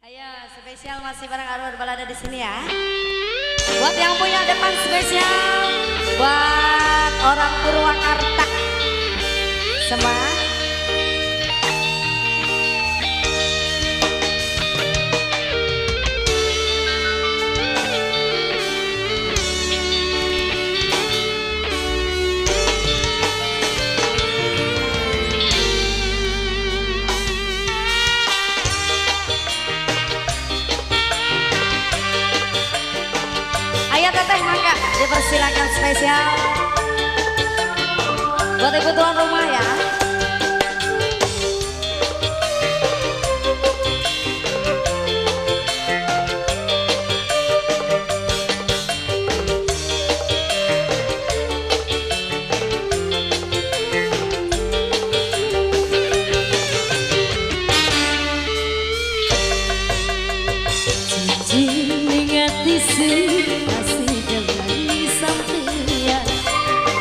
Ayo spesial masih bareng Arwah Balada di sini ya. Buat yang punya depan spesial, buat orang Purwakarta semua. Ayo teteh mangga dipersilakan spesial buat ibu tuan rumah ya.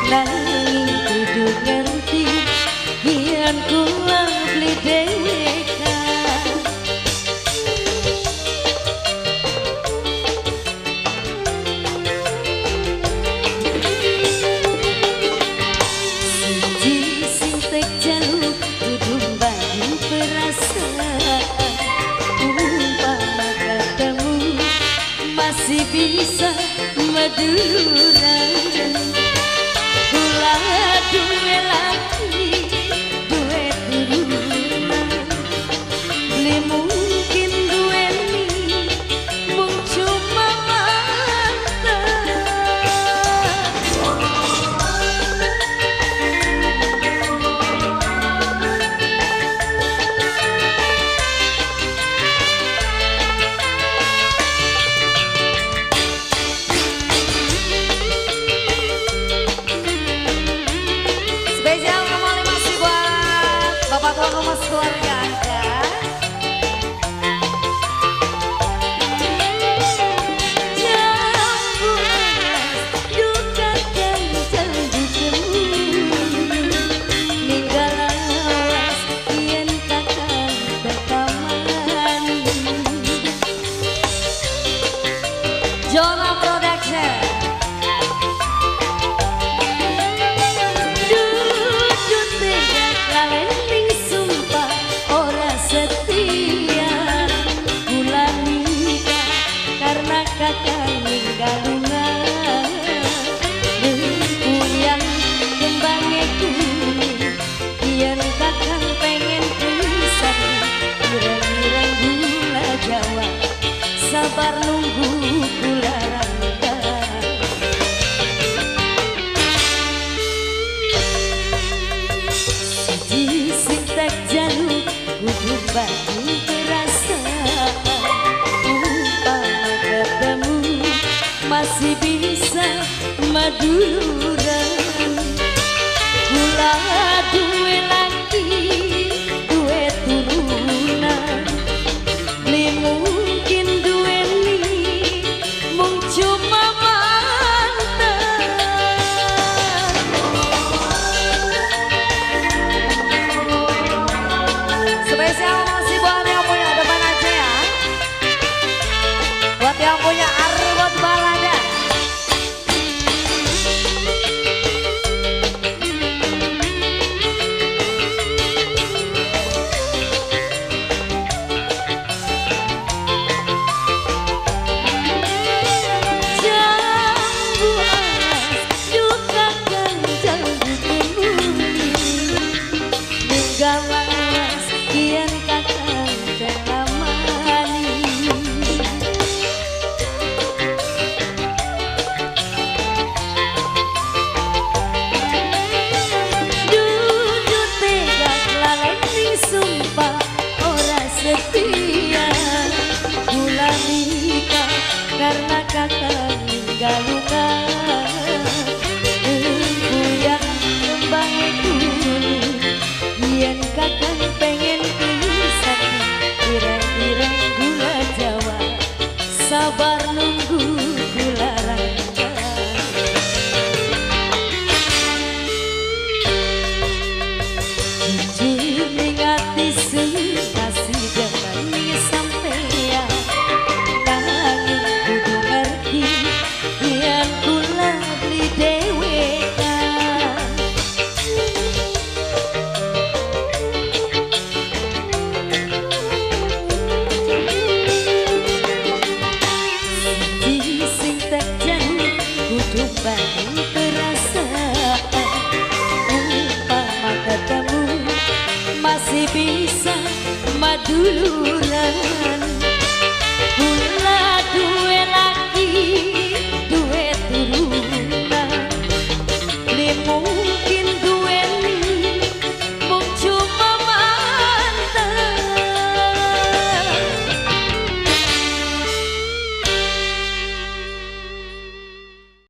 Nanging kudu ngerti biar kula beli dewekan. Siji sing tek jaluk kudu banyu perasaan. Umpama katamu masih bisa madura. Duwe lagi, duwe turunan, beli mungkin duwe ni, mung cuma mantan. Spesial kembali masih buat Bapak tuan rumah keluarga Anda. Jona Production. Kakak ninggalungan Uyang kembangnya kuning Yen kakak pengen pisah Ireng-ireng gula Jawa Sabar nunggu gula rangka. Siji sing tek jaluk kudu banyu perasaan. Masih bisa maduran. Kula duwe laki, duwe turunan, li mungkin duwe ni, mung cuma mantan. Spesial masih buat yang punya depan aja ya. Buat yang punya Arwah Balada. Galas kian kakak telamani. Duduk tegak lalai ning sumpah ora setia. Kula nikah karena kakak ninggalungan. Buyang kembangnya kuning yen kakak pengen pisah ireng-ireng gula Jawa sabar nunggu gula rangka. Jujur ning ati sing kasih dengan sampeyan bisa maduluran